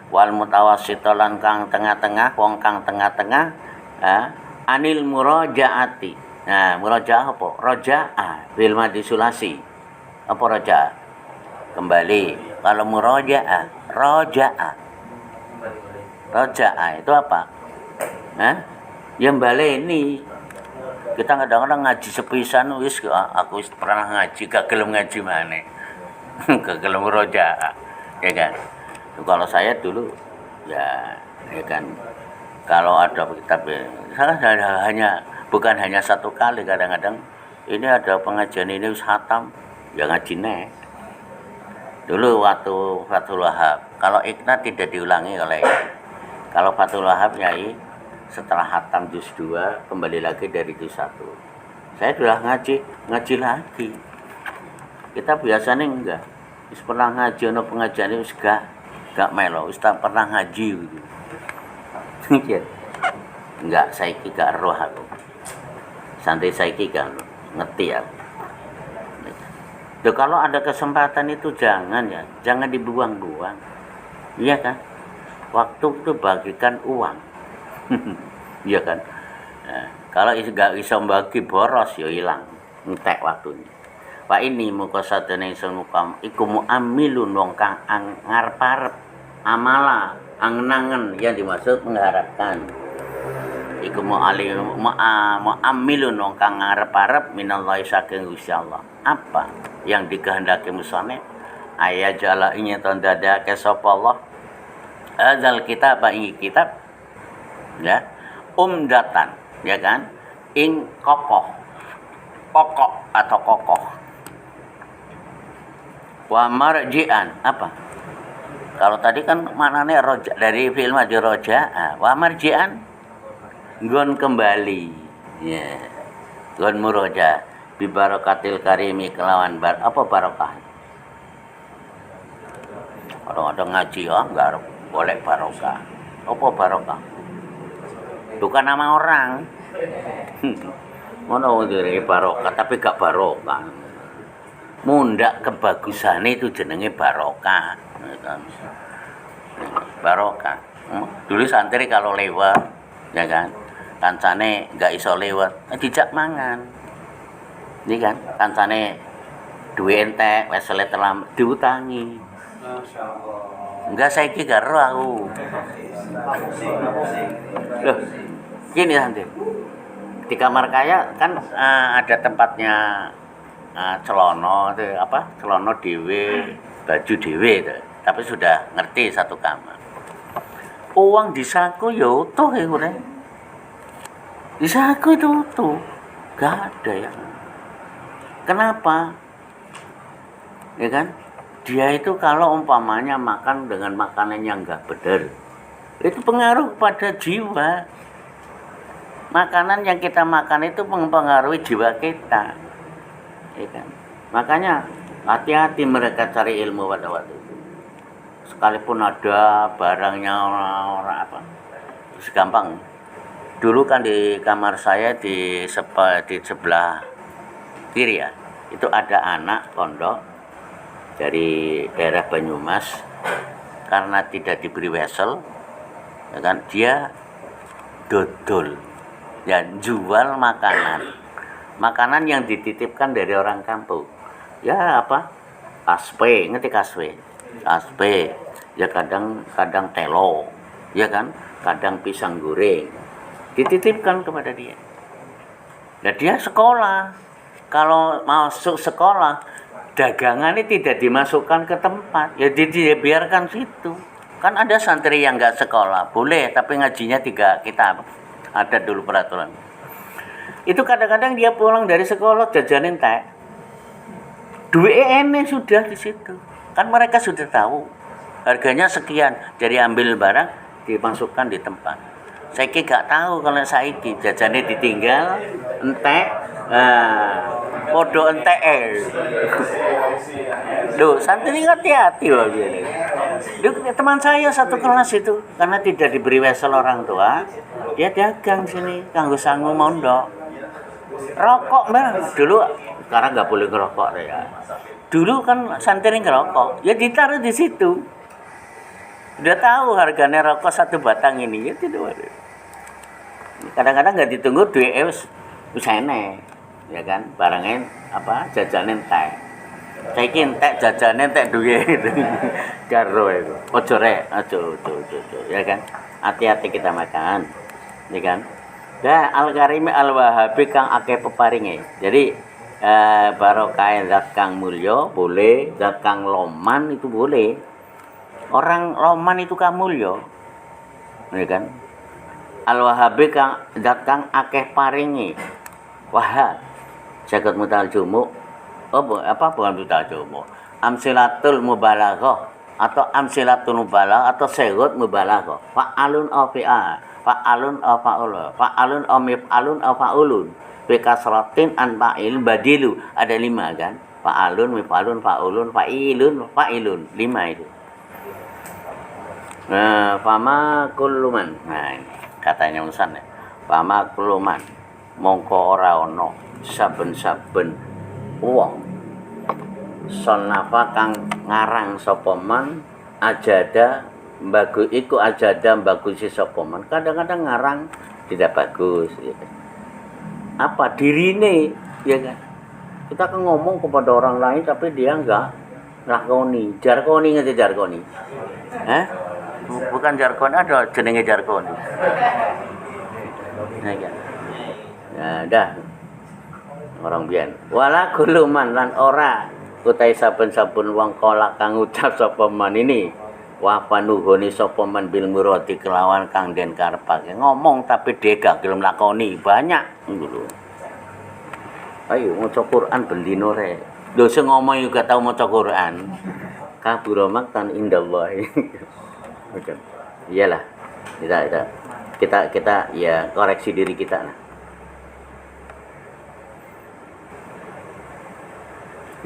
wal mutawassito lan kang tengah-tengah wong kang tengah-tengah anil murajaati. Nah, murajaah apa? Raja'ah bil madi sulasi. Apa raja'ah? Kembali. Kalau murajaah, raja'ah. Raja'ah itu apa? Ya baleni. Kita kadang-kadang ngaji sepisan wis aku pernah ngaji gak gelem ngaji maneh. Gak gelem raja'ah. Ya kan? Kalau saya dulu ya kan kalau ada kitab saya bukan hanya satu kali, kadang-kadang ini ada pengajian ini khatam ya ngaji nek. Dulu waktu Fathul Wahab, kalau Iqna tidak diulangi oleh kalau Fathul Wahab nyai setelah khatam juz 2 kembali lagi dari juz 1. Saya sudah ngaji lagi. Kita biasanya enggak. Wis pernah ngaji ono pengajian wis gak melo, wis pernah ngaji gitu. Enggak, saiki gak roh aku. Santai saiki kan ngerti ya. Kalau ada kesempatan itu jangan dibuang-buang. Iya kan? Waktu itu bagikan uang. Iya kan? Nah, kalau nggak bisa bagi boros ya hilang, entek waktunya. Pak ini muka satene ingsun mukam iku muamilun wong kang ngarep-arep amala angen-angen yang dimaksud mengharapkan. Iku mu'amilun wong kang ngarep-arep minallahi saking Gusti Allah. Apa yang dikehendaki musane? Ayat jala ingin tandadake sapa Allah. Adzal kitab ing kitab ya. Umdatan ya kan? Ing pokok atau kokoh. Wa marji'an apa? Kalau tadi kan maknanya roja dari film aja roja. Wa marji'an nggon kembali ya nggon muroja bi barakatil karimi kelawan apa barokah Kadang-kadang ngaji enggak boleh barokah. Apa barokah? Bukan nama orang. Ngono dari barokah tapi gak barokah. Mundak kebagusane itu jenenge barokah. Barokah. Dulu santri kalau lewat, ya kan, kancane gak iso lewat, dijak mangan. Ini kan, kancane duwe entek, wesele terlambat diutangi. Enggak saiki gak ero aku. Loh, gini nanti. Di kamar kaya kan ada tempatnya celono itu apa? Celono dhewe, baju dhewe itu. Tapi sudah ngerti satu kamar. Uang di saku ya utuh ya gue. Di saku itu utuh. Gak ada ya. Kenapa? Ya kan? Dia itu kalau umpamanya makan dengan makanan yang enggak benar, itu pengaruh pada jiwa. Makanan yang kita makan itu mempengaruhi jiwa kita, ya kan? Makanya hati-hati mereka cari ilmu pada waktu itu. Sekalipun ada barangnya orang apa, segampang. Dulu kan di kamar saya di sebelah kiri ya, itu ada anak pondok dari daerah Banyumas, karena tidak diberi wesel, ya kan, dia dodol, ya jual makanan yang dititipkan dari orang kampung, ya apa, kaspe, ngerti kaspe, ya kadang telo, ya kan, kadang pisang goreng, dititipkan kepada dia. Nah dia sekolah, kalau masuk sekolah dagangan ini tidak dimasukkan ke tempat, ya dibiarkan situ. Kan ada santri yang nggak sekolah, boleh, tapi ngajinya 3 kitab. Ada dulu peraturan. Itu kadang-kadang dia pulang dari sekolah jajanin teh. Duit ene sudah di situ. Kan mereka sudah tahu harganya sekian, jadi ambil barang dimasukkan di tempat. Saya gak tahu kalau saiki jajannya ditinggal entek. Podo entek. Duh, santri hati-hati loh dia. Teman saya satu kelas itu karena tidak diberi wesel orang tua, dia dagang sini kanggo sangu mondok. Rokok mbak dulu, sekarang nggak boleh ngerokok ya. Dulu kan santri ngerokok, ya ditaruh di situ. Udah tahu harganya rokok 1 batang ini, ya tidak ada. Kadang-kadang nggak ditunggu duit usene. Ya kan, barangnya apa, jajanin teh. Saiki entek jajane entek duwe itu. Karo itu. Ojo rek, ojo, ya kan. Hati-hati kita makan. Ya kan. Dah Al-Karim Al-Wahabi kang akeh peparinge. Jadi barokah zat kang mulya boleh, zat kang loman itu boleh. Orang loman itu kang mulya. Ya kan. Al-Wahabi kang zat kang akeh paringe. Wahab jagat mutal jumuk, bukan mutal jumuk, amsilatul mubalaghah atau amsilatul mubalaghah atau segot mubalaghah, fa'alun aw fi'a, fa'alun aw fa'ula, fa'alun aw mif'alun aw fa'ulun, bi kasratin an fa'il badilu, ada 5 kan, fa'alun mif'alun fa'ulun fa'ilun 5 itu. Nah, fama kulluman, nah ini katanya Musan ya, fama kulluman mongko ora ono saben-saben wong sonafa kang ngarang sapa man ajada bagusi sapa man, kadang-kadang ngarang tidak bagus ya. Apa dirine ya kan, kita kan ngomong kepada orang lain tapi dia enggak lakoni. Jarkoni, ngerti jarkoni? Bukan jarkoni, ada jenenge jarkoni. Nah ya. Nah, dah orang biyen wala kuluman lan ora utai saben-saben wong kala kang ucap sapa man ini wa panuhoni sapa man bil murati kelawan kang den karepake, ngomong tapi dia gak gelem lakoni, banyak ngono. Ayo maca Quran bendino rek. Lho sing ngomong juga tau maca Quran. Kabura maktan indallah. Oke. Iyalah. Kita ya koreksi diri kita lah.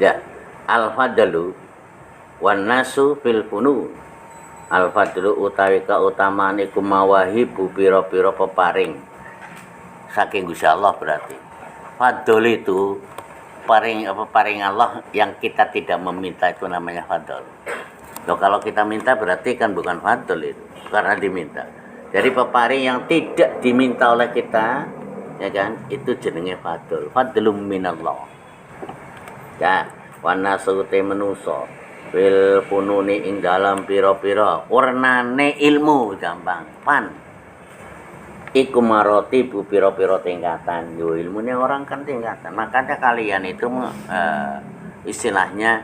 Ya, al-fadlu wan nasu fil funun. Al fadlu utawi kautamaan iku mawahibu pira-pira peparing saking Gusti Allah. Berarti fadl itu paring Allah yang kita tidak meminta, itu namanya fadl. Loh, kalau kita minta berarti kan bukan fadl itu, karena diminta. Jadi peparing yang tidak diminta oleh kita, ya kan, itu jenenge fadl. Fadlum minallah. Ya, wana sute menuso fil fununi ing dalam pira-pira warnane ilmu, gampang. Pan iku maroti bu pira-pira tingkatan. Yo, ilmunya orang kan tingkatan. Makanya kalian itu istilahnya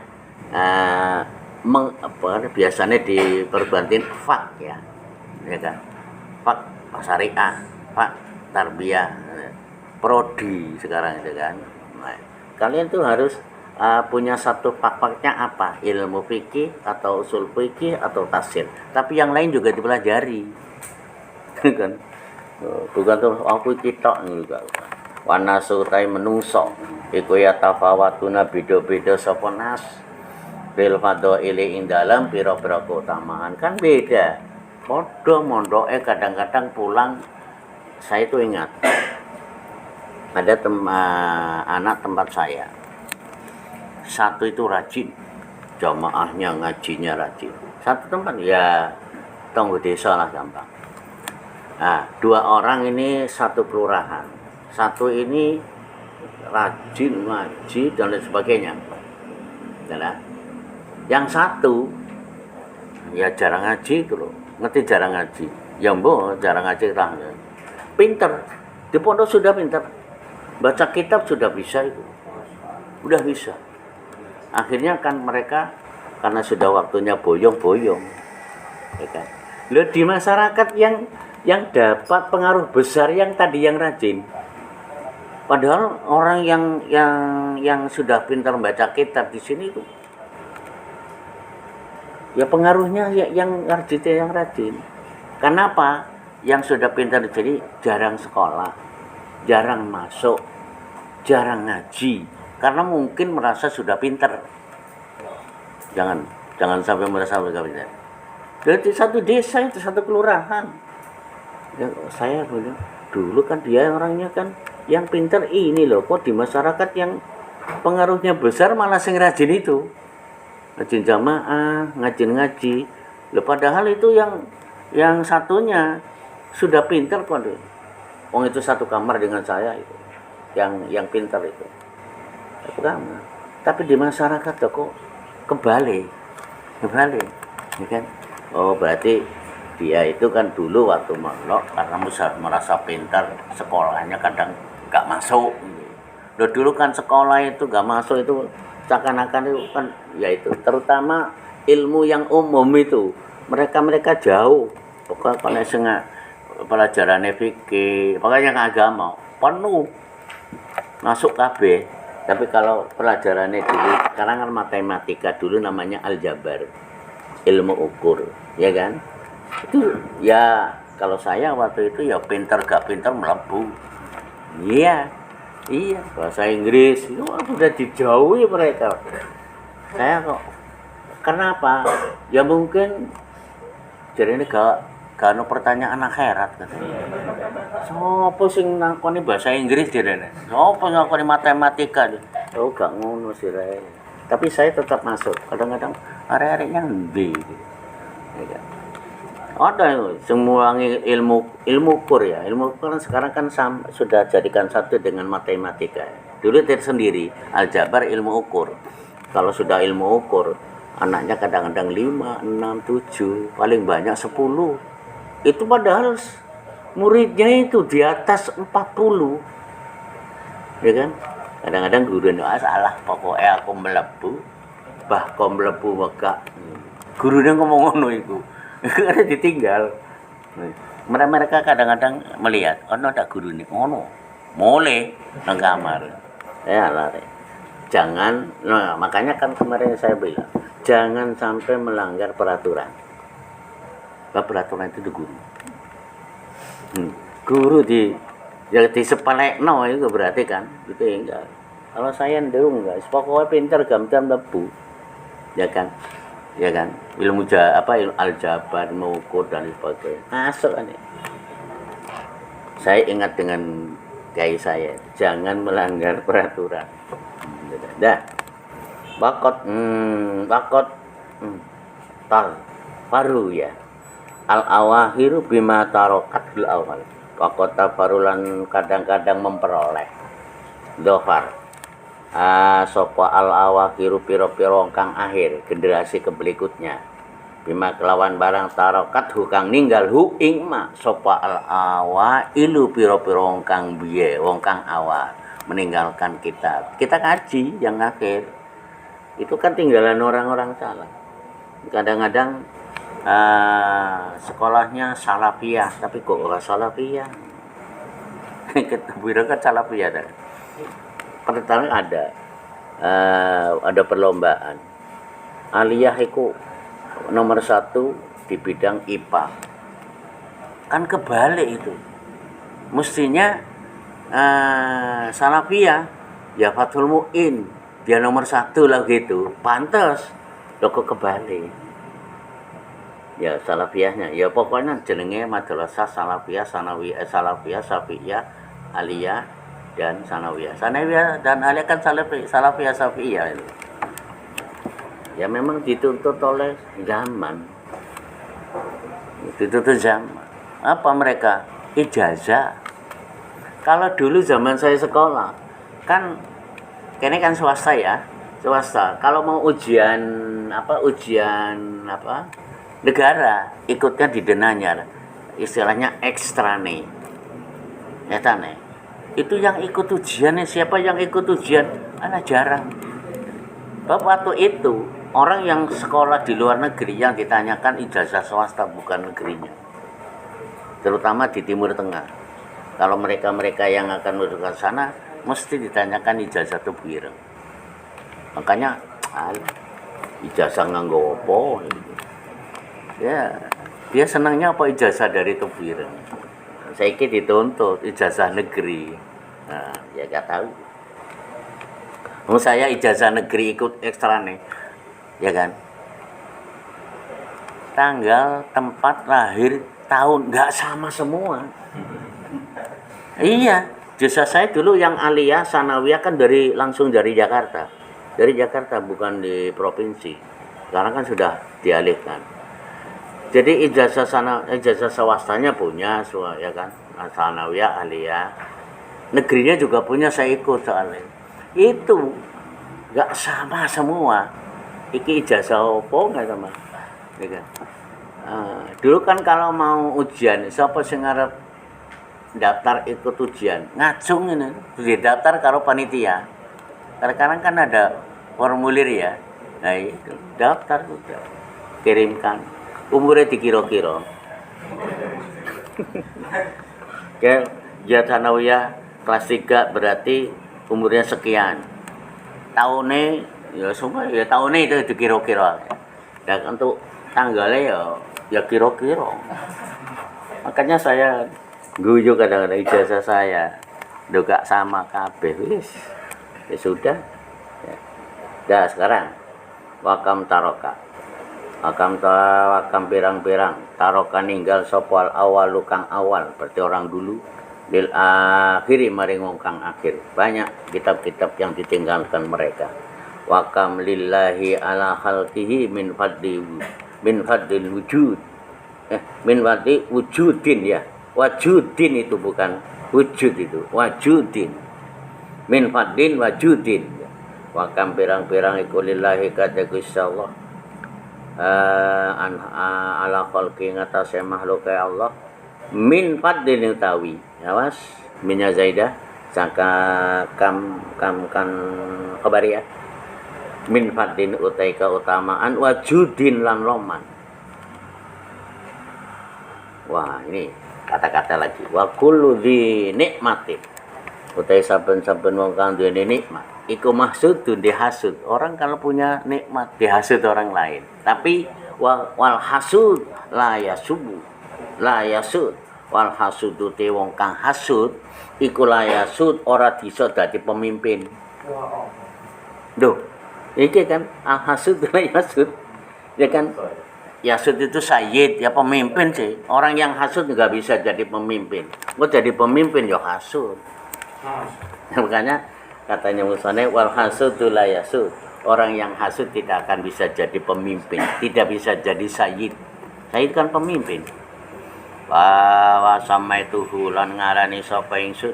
biasanya diperbantin fak ya kan, fak syariah, fak tarbiyah, prodi sekarang itu kan. Nah, kalian tuh harus punya satu fak-faknya apa, ilmu fikih atau usul fikih atau tafsir, tapi yang lain juga dipelajari kan, bukan tuh aku kitok juga. Wana sutai menungso iku ya tafawatuna beda-beda sapa nas bil fadhaili ing dalam pira-pira keutamaan, kan beda. Padha mondoke kadang-kadang pulang. Saya itu ingat ada anak tempat saya, satu itu rajin, jamaahnya ngajinya rajin. Satu tempat ya tonggo desa lah gampang. Nah, 2 orang ini satu kelurahan, satu ini rajin ngaji dan lain sebagainya. Nah, yang satu ya jarang ngaji itu loh, ngerti jarang ngaji. Ya mbok jarang ngaji lah. Pinter, di pondok sudah pinter, baca kitab sudah bisa itu, udah bisa. Akhirnya kan mereka karena sudah waktunya boyong-boyong, ya kan. Loh, di masyarakat yang dapat pengaruh besar yang tadi yang rajin. Padahal orang yang sudah pintar membaca kitab di sini itu ya pengaruhnya yang rajin. Kenapa? Yang sudah pintar jadi jarang sekolah, jarang masuk, jarang ngaji, karena mungkin merasa sudah pintar. Jangan sampai merasa sudah pintar. Dari satu desa itu satu kelurahan. Ya, saya dulu kan dia orangnya kan yang pintar ini loh, kok di masyarakat yang pengaruhnya besar malah sing rajin itu. Rajin jamaah, ngaji. Loh, padahal itu yang satunya sudah pintar kok. Wong itu satu kamar dengan saya itu. Yang pintar itu. Satu kamar. Tapi di masyarakat kok kebalik. Ya kan? Oh, berarti dia itu kan dulu waktu mondok karena merasa pintar, sekolahnya kadang gak masuk. Loh, dulu kan sekolah itu gak masuk itu seakan-akan itu kan ya itu terutama ilmu yang umum itu mereka jauh. Pokoknya kalau pelajaran fikih, pokoknya agama penuh masuk KB. Tapi kalau pelajarannya dulu sekarang kan matematika, dulu namanya aljabar, ilmu ukur, ya kan. Itu ya kalau saya waktu itu ya pintar gak pintar melebu. Iya bahasa Inggris itu sudah dijauhi mereka. Saya kok kenapa ya mungkin jadi ini gak ada pertanyaan akhirat katanya. Sopo sing ngakoni bahasa Inggris direne? Sopo ngakoni matematika? Oh, gak ngono sih Rek. Tapi saya tetap masuk. Kadang-kadang arek-areknya endi. Ya. Ada semua ilmu ukur ya. Ilmu ukur kan sekarang kan sudah jadikan satu dengan matematika. Dulu tersendiri aljabar ilmu ukur. Kalau sudah ilmu ukur, anaknya kadang-kadang 5, 6, 7, paling banyak 10. Itu padahal muridnya itu di atas 40. Ya kan? Kadang-kadang guru salah, pokoknya aku melebu, kau melebu maka gurunya ngomong ngono itu. Karena ditinggal. Mereka kadang-kadang melihat, ada guru ini ngono. Mulai nang kamar. Ya lari. Makanya kan kemarin saya bilang, jangan sampai melanggar peraturan. Peraturan itu di guru. Guru di sepelekno itu berarti kan itu enggak. Kalau saya ndung enggak, pokoknya pintar gampang lebu. Ya kan. ya kan, ilmu aljabar, mengukur dan sebagainya. Masuk kan ya. Saya ingat dengan kiai saya, jangan melanggar peraturan. Dah, bakot, tar, paru ya. Al awahiru bima tarokat bil awal. Bakot tabarulan kadang-kadang memperoleh dohar. Sopo al awahiru piro-piro kang akhir generasi keberikutnya. Bima kelawan barang tarokat hukang ninggal hu ing ma sopa al awa ilu piro-piro kang biye wong kang awal meninggalkan kita kaji yang akhir itu kan tinggalan orang-orang salah. Kadang-kadang sekolahnya salafiyah tapi kok ora salafiyah. Ketemu kan salafiyah kan. Pertama ada perlombaan aliyah iku nomor 1 di bidang IPA. Kan kebalik itu. Mestinya salafiyah ya Fathul Mu'in dia nomor 1 lah gitu. Pantes. Loh kok kebalik. Ya salafiyahnya. Ya pokoknya jenenge madrasah salafiyah, salafiyah, safiyah, aliyah dan sanawiyah. Sanawiyah dan aliyah kan salafiyah, safiyah itu. Ya memang dituntut oleh zaman. Dituntut zaman. Apa mereka? Ijazah. Kalau dulu zaman saya sekolah, kan ini kan swasta ya, swasta. Kalau mau ujian negara, ikutnya di Denanyar. Istilahnya ekstra nih. Ya tane. Itu yang ikut ujiannya, siapa yang ikut ujian? Anak jarang. Waktu itu orang yang sekolah di luar negeri yang ditanyakan ijazah swasta bukan negerinya, terutama di Timur Tengah. Kalau mereka yang akan menuju ke sana mesti ditanyakan ijazah Tebuireng. Makanya ijazah nganggo opo? Ya, dia senangnya apa ijazah dari Tebuireng. Saya kira dituntut ijazah negeri. Nah, ya gak tahu. Saya ijazah negeri ikut ekstra nih. Ya kan, tanggal, tempat lahir, tahun nggak sama semua. Iya, jasa saya dulu yang aliyah sanawiyah kan langsung dari Jakarta, bukan di provinsi. Sekarang kan sudah dialihkan. Jadi ijazah swastanya punya, ya kan, sanawiyah, aliyah, negerinya juga punya, saya ikut soalnya. Itu nggak sama semua. Iki ijazah opo nggak sama, ya kan? Dulu kan kalau mau ujian, siapa sing ngarep daftar ikut ujian, ngacung ini, di daftar karo panitia. Sekarang kan ada formulir ya, nah itu daftar udah, kirimkan, umurnya dikira-kira. Kayak Sanawiyah kelas 3 berarti umurnya sekian, tahunnya ya semua ya tahunnya itu dikira-kira. Dan untuk tanggalnya ya kira-kira. Makanya saya guyu kadang-kadang ijazah saya juga sama kabeh wis. Ya sudah. Ya. Dah sekarang wakam taroka. Wakam pirang-pirang taroka ninggal sopal awal lukang awal berarti orang dulu lil akhiri maring wong kang akhir. Banyak kitab-kitab yang ditinggalkan mereka. Wakam lillahi ala khalqihi min fadlil wujud. Min fadli wujudin ya. Wajudin itu bukan wujud itu. Wajudin. Min fadlin wajudin. Wakam pirang-pirang iku lillahi kata Gusti Allah. Ala khalqi ngatasé makhluk Allah. Min fadlin utawi. Awas minnya zaidah saka kam kan khabariyah. Min fadlin utai keutamaan wajudin lan roman. Wah ini kata-kata lagi. Wa kullu dzi nikmatin utai saben-saben wong kang duwe nikmat iku mahsudun dihasud. Orang kalau punya nikmat dihasud orang lain. Tapi wal hasud la yasud wal hasudu te wong kang hasud iku la yasud ora bisa dadi pemimpin. Duh, iki kan al hasud la yasud. Ya kan? Yasud itu sayyid, ya pemimpin sih. Orang yang hasud nggak bisa jadi pemimpin. Mau jadi pemimpin ya hasud. Makanya katanya musonef wal hasudu la yasud. Orang yang hasud tidak akan bisa jadi pemimpin, tidak bisa jadi sayyid. Sayyid kan pemimpin. Wa sama itu hulan ngarani sapa ingsun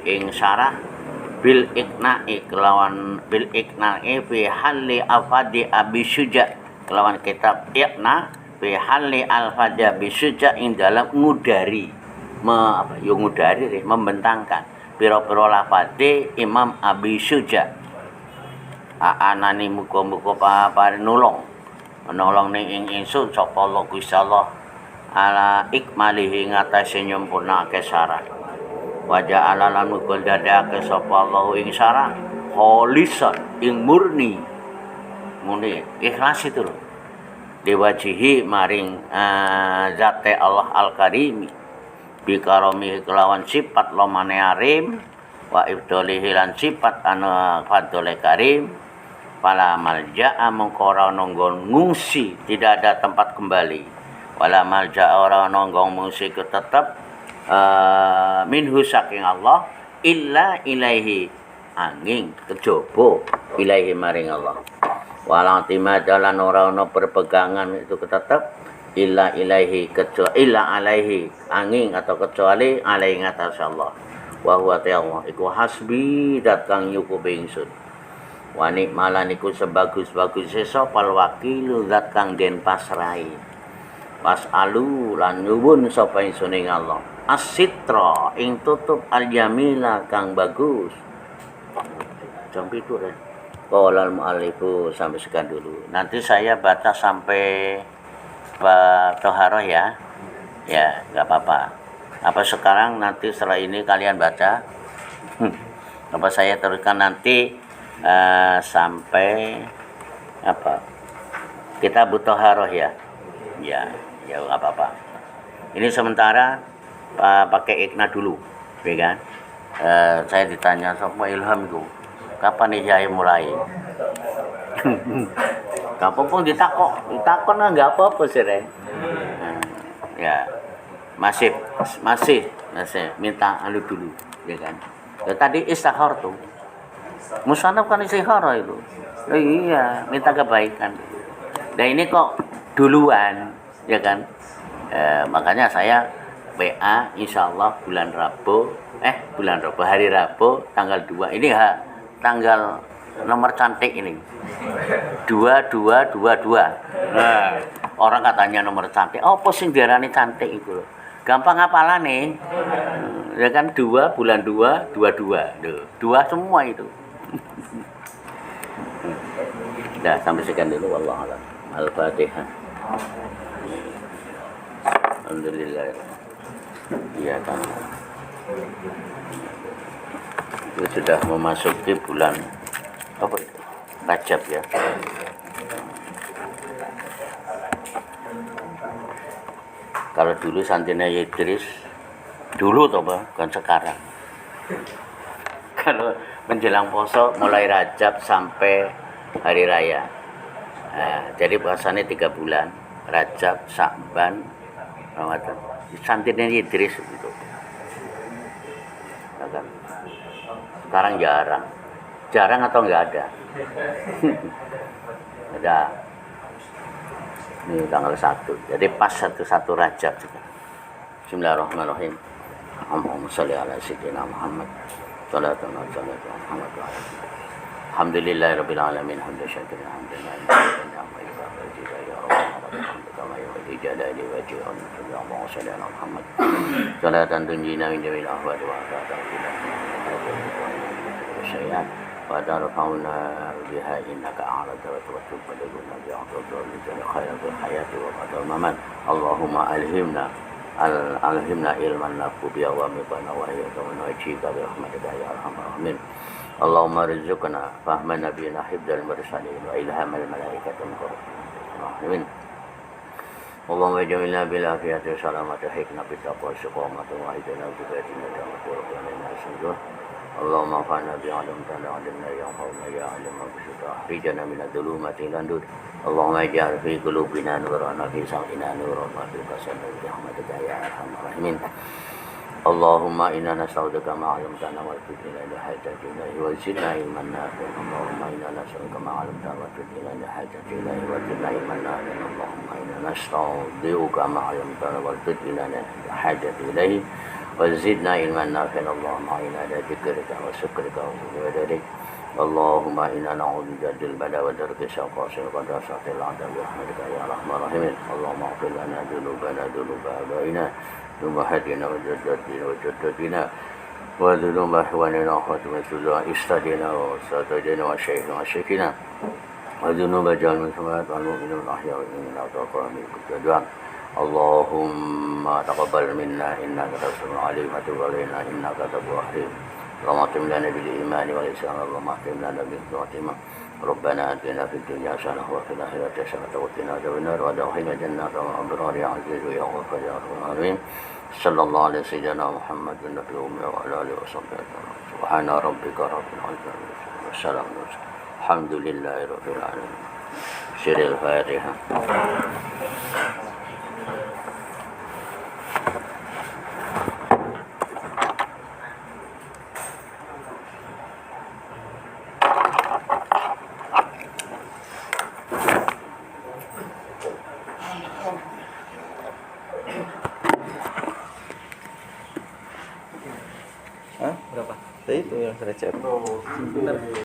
ing syarah bil ikna'i kelawan bil ikna'i fi halli afadi abi syuja kelawan kitab Iqna fi halli al-fadha bi syuja ing dalam ngudari ngudari membentangkan pira-pira lafadhe Imam Abi Syuja anani muga-muga nolong ning ing ingsun sapa Allah Gusti Allah ala ikmalihi ngatasé nyempurnake syarah wajah alalan muga dadake sapa Allah ing syarah kholisan ing murni ikhlas itu loh diwajihi maring zate Allah al-karimi bikaromi kelawan sifat lomane arim wa ibdolihi lan sifat anu fadole karim pala malja'a mengkora nonggon ngungsi tidak ada tempat kembali wala malja'a ora nonggon ngungsi tetap minhu saking Allah illa ilaihi angin kejaba ilaihi maring Allah walang timadalan ora ana berpegangan itu tetap illa ilaihi kecuali illa alaihi angin atau kecuali alaihi ngatas Allah wa huwa ta'ala iku hasbi dat kang nyukupi ingsun wa nikmalan iku sebagus-bagus sapa wakilu zat kang den pasrai wasalu lan nyuwun sapa ingsun ing Allah as-sitra ing tutup al-jamila kang bagus jam itu deh. Qolal mu'allifu sampai sekian dulu. Nanti saya baca sampai Toharoh ya. Ya, enggak apa-apa. Apa sekarang nanti setelah ini kalian baca? Apa saya teruskan nanti sampai apa? Kita butuh Toharoh ya. Ya, ya enggak apa-apa. Ini sementara pakai Iqna dulu, ya kan? Saya ditanya sama Ilham itu. Kapan nih Yai mulai? Kapan pun ditakon enggak apa-apa sih, Ren. Ya. Masih minta alu dulu, ya kan. Ya, tadi istighfar tuh. Musannaf kan istighfar itu. Oh, iya, minta kebaikan. Dan ini kok duluan, ya kan. Makanya saya WA insyaallah bulan Rabu, hari Rabu tanggal 2. Ini tanggal nomor cantik ini 2222. Nah, orang katanya nomor cantik. Oh, posing diarani cantik itu loh. Gampang apalane. Ya kan 2 bulan 2 22. Duh, 2 semua itu. Dah sampai sekian dulu wallahu a'lam. Al-Fatihah. Alhamdulillah. Iya kan. Itu sudah memasuki bulan apa itu? Rajab ya. Kalau dulu santrinya Idris dulu toh kan sekarang. Kalau menjelang poso mulai Rajab sampai hari raya. Nah, jadi puasanya 3 bulan. Rajab, Sya'ban, Ramadan. Santrinya Idris gitu. Kan? Sekarang jarang atau enggak ada. Ada. Ini tanggal 1. Jadi pas 1 Rajab juga. Bismillahirrahmanirrahim. Allahumma shalli ala sayyidina Muhammad. Salatu wa salam ala Muhammad wa ala alihi. Alhamdulillahirabbil alamin. Hamdan syakiran hamdan Muhammad. Salatan tunjina min jamil ahwal wa syai'an wa tarfa'una biha innaka a'lata wa tuqaddiruna bi'afwika min khairatil hayati wa qadar mamat. Allahumma alhimna ilman nafu bi awamika wa wajhika bi rahmatika ya arhamar rahimin. Allahumma rizqna fahman nabiyina hibdal mursalin wa ilhamal malaikatil muqarrabin. Allahumma jamilna bil afiyati wa salamati hikna bi taqwa istiqamati wa hidayna bi baiti wa rahmatika wa اللهم انفعنا بما علمتنا وعلمنا ينفعنا يا علم الرشد أخرجنا من الظلمات إلى النور اللهم اجعل في قلوبنا نورا وفي سمعنا نورا وفي بصرنا برحمتك يا أرحم الراحمين اللهم إنا نسألك ما علمتنا وارزقنا لحاجة إليه وزدنا علما نافعا اللهم إنا نسألك ما علمتنا وارزقنا لحاجة إليه وزدنا علما نافعا اللهم إنا نستودعك ما علمتنا وارزقنا لحاجة إليه وزدنا علما نافعا اللهم إنا على ذكرك وشكرك وحسن عبادتك اللهم إنا نعوذ بك من البلاء ودرك الشقاء وسوء العذاب برحمتك يا أرحم الراحمين اللهم اغفر لنا ذنوبنا ذنوب آبائنا أمهاتنا وجدتنا وذنوب إخواننا وأخواتنا أستاذنا وأستاذنا وشيخنا وشيخنا وذنوب جميع المسلمين والمؤمنين الأحياء والأموات والأموات والأموات اللهم تقبل منا إنك أنت السميع العليم وتب علينا إنك أنت التواب الرحيم اللهم اختم لنا بالإيمان والإسلام اللهم اختم لنا بالخاتمة ربنا آتنا في الدنيا حسنة وفي الآخرة حسنة وقنا عذاب النار وأدخلنا جنات الأبرار يا عزيز يا غفور يا رب العالمين صلى الله على سيدنا محمد النبي الأمي وعلى آله وصحبه أجمعين سبحان ربك رب العزة والسلام الحمد لله رب العالمين سر الفاتحة Hah? Berapa? Itu yang saya cek.